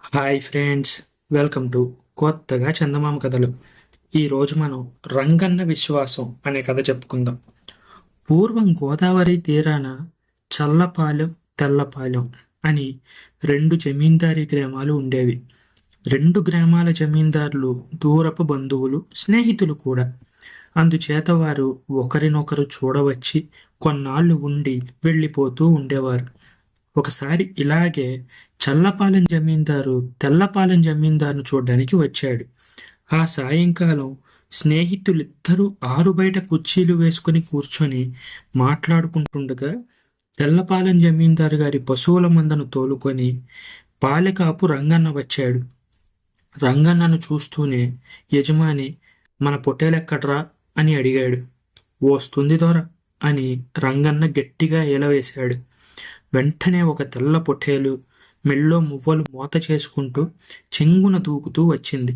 Hi friends, welcome to కొత్తగా చందమామ కథలు. ఈరోజు మనం రంగన్న విశ్వాసం అనే కథ చెప్పుకుందాం. పూర్వం గోదావరి తీరాన చల్లపాలెం, తెల్లపాలెం అని రెండు జమీందారీ గ్రామాలు ఉండేవి. రెండు గ్రామాల జమీందారులు దూరపు బంధువులు, స్నేహితులు కూడా. అందుచేత వారు ఒకరినొకరు చూడవచ్చి కొన్నాళ్ళు ఉండి వెళ్ళిపోతూ ఉండేవారు. ఒకసారి ఇలాగే చల్లపాలెం జమీందారు తెల్లపాలెం జమీందారును చూడ్డానికి వచ్చాడు. ఆ సాయంకాలం స్నేహితులిద్దరూ ఆరు బయట కుర్చీలు వేసుకుని కూర్చొని మాట్లాడుకుంటుండగా తెల్లపాలెం జమీందారు గారి పశువుల మందను తోలుకొని పాలెకాపు రంగన్న వచ్చాడు. రంగన్నను చూస్తూనే యజమాని, మన పొట్టేలెక్కడ్రా అని అడిగాడు. వస్తుంది దొర అని రంగన్న గట్టిగా ఏలవేశాడు. వెంటనే ఒక తెల్ల పొట్టేలు మెళ్ళో మువ్వలు మోత చేసుకుంటూ చెంగున దూకుతూ వచ్చింది.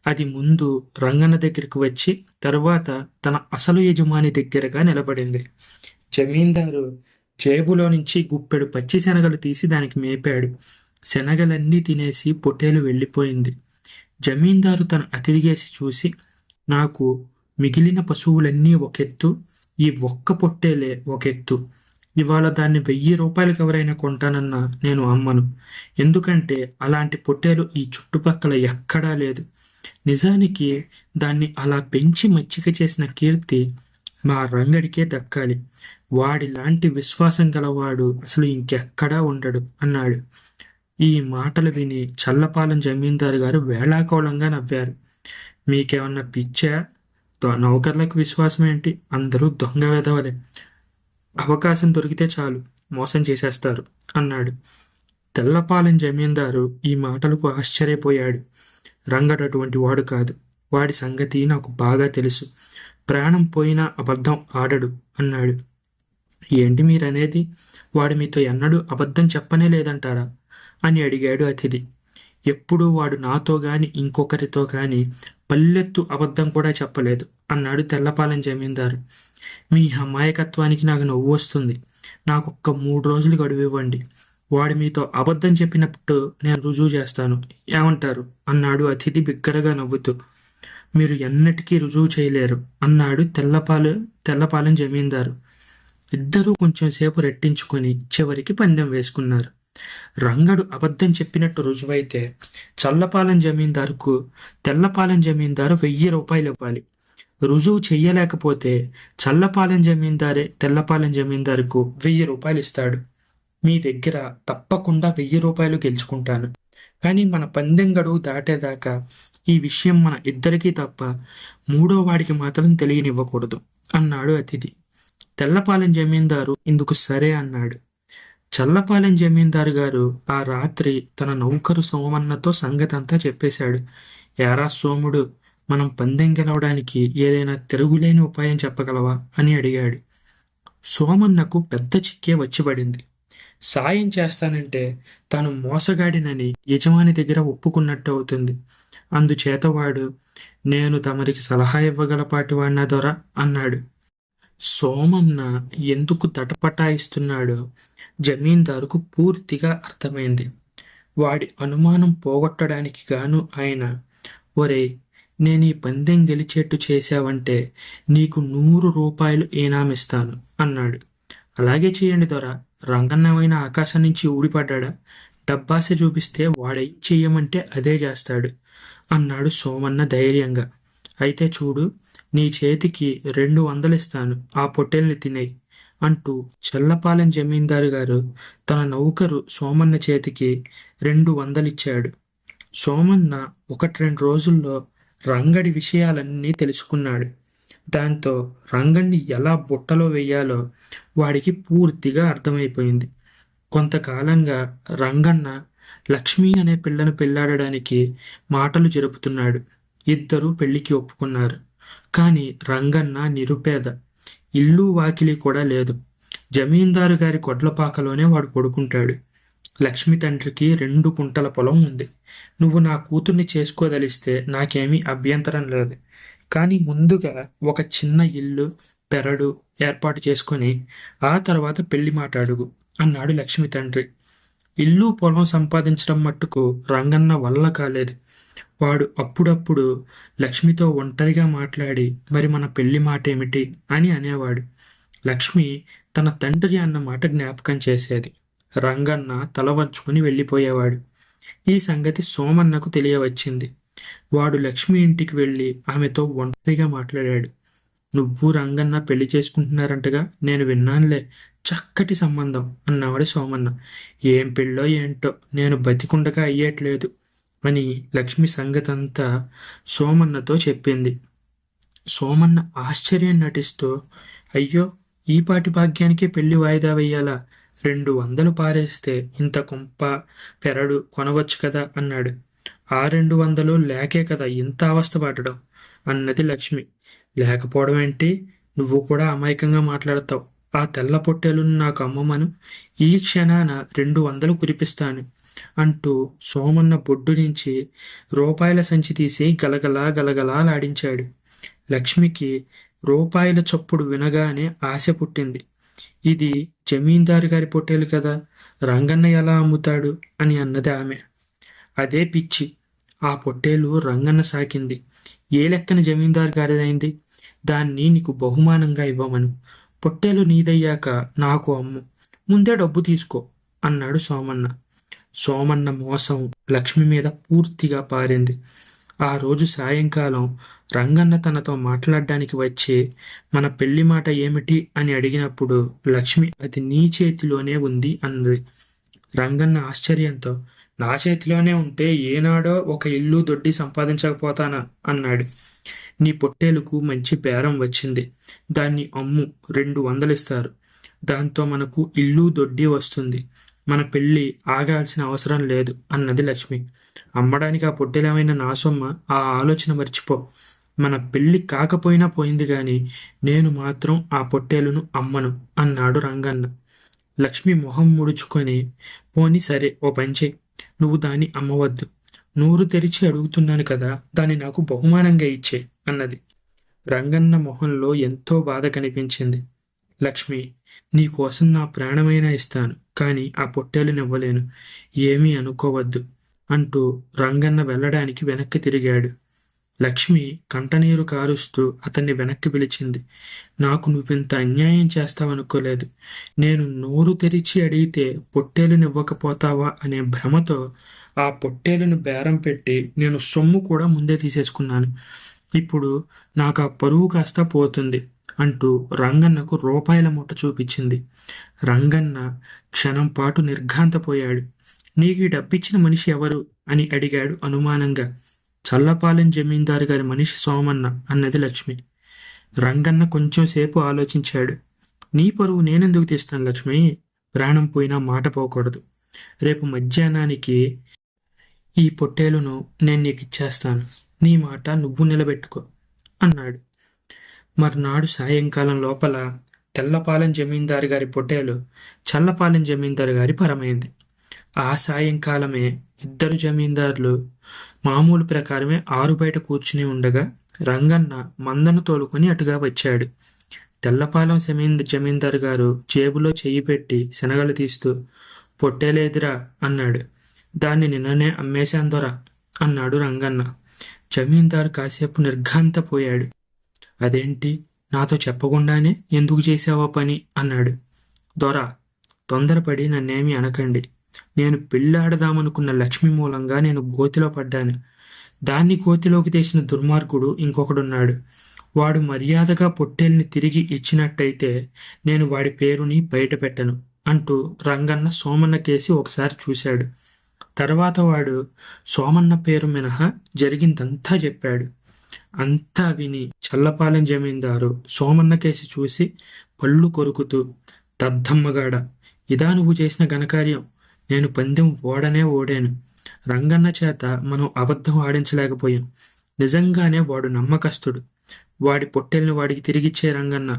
అది ముందు రంగన్న దగ్గరికి వచ్చి తర్వాత తన అసలు యజమాని దగ్గరగా నిలబడింది. జమీందారు జేబులో నుంచి గుప్పెడు పచ్చి శనగలు తీసి దానికి మేపాడు. శనగలన్నీ తినేసి పొట్టేలు వెళ్ళిపోయింది. జమీందారు తన అతిరిగేసి చూసి, నాకు మిగిలిన పశువులన్నీ ఒకెత్తు, ఈ ఒక్క పొట్టేలే ఒకెత్తు. ఇవాళ దాన్ని 1000 రూపాయలకి ఎవరైనా కొంటానన్నా నేను అమ్మను. ఎందుకంటే అలాంటి పొట్టేలు ఈ చుట్టుపక్కల ఎక్కడా లేదు. నిజానికి దాన్ని అలా పెంచి మచ్చిక చేసిన కీర్తి మా రంగడికే దక్కాలి. వాడిలాంటి విశ్వాసం గలవాడు అసలు ఇంకెక్కడా ఉండడు అన్నాడు. ఈ మాటలు విని చల్లపాలెం జమీందారు గారు వేళాకోళంగా నవ్వారు. మీకేమన్నా పిచ్చా? నౌకర్లకు విశ్వాసం ఏంటి? అందరూ దొంగ వెధవలే. అవకాశం దొరికితే చాలు మోసం చేసేస్తారు అన్నాడు. తెల్లపాలెం జమీందారు ఈ మాటలకు ఆశ్చర్యపోయాడు. రంగడు అటువంటి వాడు కాదు. వాడి సంగతి నాకు బాగా తెలుసు. ప్రాణం పోయినా అబద్ధం ఆడడు అన్నాడు. ఏంటి మీరనేది? వాడు మీతో ఎన్నడూ అబద్ధం చెప్పనే లేదంటారా అని అడిగాడు అతిథి. ఎప్పుడూ వాడు నాతో గాని ఇంకొకరితో గాని పల్లెత్తు అబద్ధం కూడా చెప్పలేదు అన్నాడు తెల్లపాలెం జమీందారు. మీ అమాయకత్వానికి నాకు నవ్వు వస్తుంది. నాకొక్క 3 రోజులు గడువు ఇవ్వండి. వాడు మీతో అబద్ధం చెప్పినట్టు నేను రుజువు చేస్తాను. ఏమంటారు అన్నాడు అతిథి బిగ్గరగా నవ్వుతూ. మీరు ఎన్నటికీ రుజువు చేయలేరు అన్నాడు తెల్లపాలెం జమీందారు. ఇద్దరూ కొంచెం సేపు రెట్టించుకొని చివరికి పందెం వేసుకున్నారు. రంగడు అబద్ధం చెప్పినట్టు రుజువైతే చల్లపాలెం జమీందారుకు తెల్లపాలెం జమీందారు 1000 రూపాయలు ఇవ్వాలి. రుజువు చెయ్యలేకపోతే చల్లపాలెం జమీందారే తెల్లపాలెం జమీందారుకు 1000 రూపాయలు ఇస్తాడు. మీ దగ్గర తప్పకుండా 1000 రూపాయలు గెలుచుకుంటాను. కానీ మన పందెం గడువు దాటేదాకా ఈ విషయం మన ఇద్దరికీ తప్ప మూడో వాడికి మాత్రం తెలియనివ్వకూడదు అన్నాడు అతిథి. తెల్లపాలెం జమీందారు ఇందుకు సరే అన్నాడు. చల్లపాలెం జమీందారు గారు ఆ రాత్రి తన నౌకరు సోమన్నతో సంగతంతా చెప్పేశాడు. ఏరా సోముడు, మనం పందెం గెలవడానికి ఏదైనా తిరుగులేని ఉపాయం చెప్పగలవా అని అడిగాడు. సోమన్నకు పెద్ద చిక్కే వచ్చిపడింది. సాయం చేస్తానంటే తాను మోసగాడినని యజమాని దగ్గర ఒప్పుకున్నట్టు అవుతుంది. అందుచేత వాడు, నేను తమరికి సలహా ఇవ్వగలపాటి వాడినా దొర అన్నాడు. సోమన్న ఎందుకు తటపటాయిస్తున్నాడో జమీందారుకు పూర్తిగా అర్థమైంది. వాడి అనుమానం పోగొట్టడానికి గాను ఆయన, ఒరేయ్, నేను ఈ పందెం గెలిచేట్టు చేశావంటే నీకు 100 రూపాయలు ఈనామిస్తాను అన్నాడు. అలాగే చేయండి దొర. రంగన్నమైన ఆకాశం నుంచి ఊడిపడ్డా? డబ్బాస చూపిస్తే వాడేం చెయ్యమంటే అదే చేస్తాడు అన్నాడు సోమన్న ధైర్యంగా. అయితే చూడు, నీ చేతికి 200 ఇస్తాను, ఆ పొట్టేల్ని తినేయి అంటూ చల్లపాలెం జమీందారు గారు తన నౌకరు సోమన్న చేతికి 200 ఇచ్చాడు. సోమన్న 1-2 రోజుల్లో రంగడి విషయాలన్నీ తెలుసుకున్నాడు. దాంతో రంగణ్ణి ఎలా బుట్టలో వెయ్యాలో వాడికి పూర్తిగా అర్థమైపోయింది. కొంతకాలంగా రంగన్న లక్ష్మి అనే పిల్లను పెళ్లాడడానికి మాటలు జరుపుతున్నాడు. ఇద్దరూ పెళ్లికి ఒప్పుకున్నారు. కానీ రంగన్న నిరుపేద. ఇల్లు వాకిలి కూడా లేదు. జమీందారు గారి కొడ్లపాకలోనే వాడు పడుకుంటాడు. లక్ష్మి తండ్రికి 2 కుంటల పొలం ఉంది. నువ్వు నా కూతుర్ని చేసుకోదలిస్తే నాకేమీ అభ్యంతరం లేదు. కానీ ముందుగా ఒక చిన్న ఇల్లు, పెరడు ఏర్పాటు చేసుకొని ఆ తర్వాత పెళ్లి మాట అడుగు అన్నాడు లక్ష్మి తండ్రి. ఇల్లు పొలం సంపాదించడం మట్టుకు రంగన్న వల్ల కాలేదు. వాడు అప్పుడప్పుడు లక్ష్మితో ఒంటరిగా మాట్లాడి మరి మన పెళ్లి మాటేమిటి అని అనేవాడు. లక్ష్మి తన తండ్రి అన్న మాట జ్ఞాపకం చేసేది. రంగన్న తల వంచుకుని వెళ్ళిపోయేవాడు. ఈ సంగతి సోమన్నకు తెలియవచ్చింది. వాడు లక్ష్మి ఇంటికి వెళ్ళి ఆమెతో ఒంటరిగా మాట్లాడాడు. నువ్వు రంగన్న పెళ్లి చేసుకుంటున్నారంటగా, నేను విన్నానులే. చక్కటి సంబంధం అన్నాడు సోమన్న. ఏం పెళ్ళో ఏంటో, నేను బతికుండగా అయ్యేట్లేదు అని లక్ష్మి సంగతంతా సోమన్నతో చెప్పింది. సోమన్న ఆశ్చర్యం నటిస్తూ, అయ్యో, ఈ పాటి భాగ్యానికే పెళ్లి వాయిదా వెయ్యాలా? 200 పారేస్తే ఇంత కొంప పెరడు కొనవచ్చు కదా అన్నాడు. ఆ 200 లేకే కదా ఇంత అవస్థ పడడం అన్నది లక్ష్మి. లేకపోవడం ఏంటి? నువ్వు కూడా అమాయకంగా మాట్లాడతావు. ఆ తెల్ల పొట్టేలును నాకు అమ్మమను, ఈ క్షణాన 200 కురిపిస్తాను అంటూ సోమన్న బొడ్డు నుంచి రూపాయల సంచి తీసి గలగలా గలగలాలాడించాడు. లక్ష్మికి రూపాయల చప్పుడు వినగానే ఆశ పుట్టింది. ఇది జమీందారు గారి పొట్టేలు కదా, రంగన్న ఎలా అమ్ముతాడు అని అన్నది ఆమె. అదే పిచ్చి. ఆ పొట్టేలు రంగన్న సాకింది. ఏ లెక్కన జమీందారు గారిదైంది? దాన్ని నీకు బహుమానంగా ఇవ్వమను. పొట్టేలు నీదయ్యాక నాకు అమ్ము. ముందే డబ్బు తీసుకో అన్నాడు సోమన్న. సోమన్న మోసం లక్ష్మి మీద పూర్తిగా పారింది. ఆ రోజు సాయంకాలం రంగన్న తనతో మాట్లాడడానికి వచ్చి మన పెళ్లి మాట ఏమిటి అని అడిగినప్పుడు లక్ష్మి అది నీ చేతిలోనే ఉంది అన్నది. రంగన్న ఆశ్చర్యంతో, నా చేతిలోనే ఉంటే ఏనాడో ఒక ఇల్లు దొడ్డి సంపాదించకపోతానా అన్నాడు. నీ పొట్టేలుకు మంచి బేరం వచ్చింది. దాన్ని అమ్ము, 200 ఇస్తారు. దాంతో మనకు ఇల్లు దొడ్డి వస్తుంది. మన పెళ్లి ఆగాల్సిన అవసరం లేదు అన్నది లక్ష్మి. అమ్మడానికి ఆ పొట్టేలేమైనా నా సొమ్మ? ఆ ఆలోచన మర్చిపో. మన పెళ్లి కాకపోయినా పోయింది గాని నేను మాత్రం ఆ పొట్టేలును అమ్మను అన్నాడు రంగన్న. లక్ష్మి మొహం ముడుచుకొని, పోని సరే, ఓ పంచే, నువ్వు దాన్ని అమ్మవద్దు. నోరు తెరిచి అడుగుతున్నాను కదా, దాన్ని నాకు బహుమానంగా ఇచ్చే అన్నది. రంగన్న మొహంలో ఎంతో బాధ కనిపించింది. లక్ష్మి, నీకోసం నా ప్రాణమైనా ఇస్తాను, కానీ ఆ పొట్టేలునివ్వలేను. ఏమీ అనుకోవద్దు అంటూ రంగన్న వెళ్ళడానికి వెనక్కి తిరిగాడు. లక్ష్మి కంటనీరు కారుస్తూ అతన్ని వెనక్కి పిలిచింది. నాకు నువ్వింత అన్యాయం చేస్తావనుకోలేదు. నేను నోరు తెరిచి అడిగితే పొట్టేలునివ్వకపోతావా అనే భ్రమతో ఆ పొట్టేలును బేరం పెట్టి నేను సొమ్ము కూడా ముందే తీసేసుకున్నాను. ఇప్పుడు నాకు ఆ పరువు కాస్త పోతుంది అంటూ రంగన్నకు రూపాయల మూట చూపించింది. రంగన్న క్షణం పాటు నిర్ఘాంతపోయాడు. నీకు ఈ డబ్బిచ్చిన మనిషి ఎవరు అని అడిగాడు అనుమానంగా. చల్లపాలెం జమీందారు గారి మనిషి సోమన్న అన్నది లక్ష్మి. రంగన్న కొంచెం సేపు ఆలోచించాడు. నీ పరువు నేనెందుకు తీస్తాను లక్ష్మి? ప్రాణం పోయినా మాట పోకూడదు. రేపు మధ్యాహ్నానికి ఈ పొట్టేలును నేను నీకు ఇచ్చేస్తాను. నీ మాట నువ్వు నిలబెట్టుకో అన్నాడు. మర్నాడు సాయంకాలం లోపల తెల్లపాలెం జమీందారు గారి పొట్టేలు చల్లపాలెం జమీందారు గారి పరమైంది. ఆ సాయంకాలమే ఇద్దరు జమీందారులు మామూలు ప్రకారమే ఆరు బయట కూర్చుని ఉండగా రంగన్న మందను తోలుకొని అటుగా వచ్చాడు. తెల్లపాలెం జమీందారు గారు జేబులో చెయ్యి పెట్టి శనగలు తీస్తూ, పొట్టేలేదురా అన్నాడు. దాన్ని నిన్ననే అమ్మేశాను దొరా అన్నాడు రంగన్న. జమీందారు కాసేపు నిర్ఘాంతపోయాడు. అదేంటి, నాతో చెప్పకుండానే ఎందుకు చేసావా పని అన్నాడు. దొరా, తొందరపడి నన్నేమీ అనకండి. నేను పెళ్ళాడదామనుకున్న లక్ష్మి మూలంగా నేను గోతిలో పడ్డాను. దాన్ని గోతిలోకి తీసిన దుర్మార్గుడు ఇంకొకడున్నాడు. వాడు మర్యాదగా పొట్టేల్ని తిరిగి ఇచ్చినట్టయితే నేను వాడి పేరుని బయట పెట్టను అంటూ రంగన్న సోమన్న కేసి ఒకసారి చూశాడు. తర్వాత వాడు సోమన్న పేరు మినహా జరిగిందంతా చెప్పాడు. అంతా విని చల్లపాలెం జమీందారు సోమన్న కేసి చూసి పళ్ళు కొరుకుతూ, దద్దమ్మగాడ, ఇదా నువ్వు చేసిన ఘనకార్యం? నేను పందెం ఓడాను. రంగన్న చేత మనం అబద్ధం ఆడించలేకపోయాం. నిజంగానే వాడు నమ్మకస్తుడు. వాడి పొట్టెల్ని వాడికి తిరిగిచ్చే రంగన్న.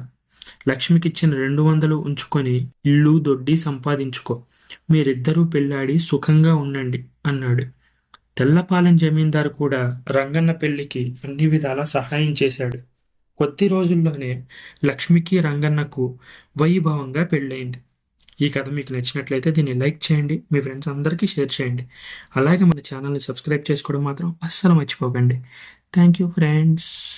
లక్ష్మికిచ్చిన 200 ఉంచుకొని ఇల్లు దొడ్డి సంపాదించుకో. మీరిద్దరూ పెళ్ళాడి సుఖంగా ఉండండి అన్నాడు. తెల్లపాలెం జమీందారు కూడా రంగన్న పెళ్లికి అన్ని విధాలా సహాయం చేశాడు. కొద్ది రోజుల్లోనే లక్ష్మికి రంగన్నకు వైభవంగా పెళ్ళయింది. ఈ కథ మీకు నచ్చినట్లయితే దీన్ని లైక్ చేయండి, మీ ఫ్రెండ్స్ అందరికీ షేర్ చేయండి. అలాగే మన ఛానల్ని సబ్స్క్రైబ్ చేసుకోవడం మాత్రం అస్సలు మర్చిపోకండి. Thank you friends.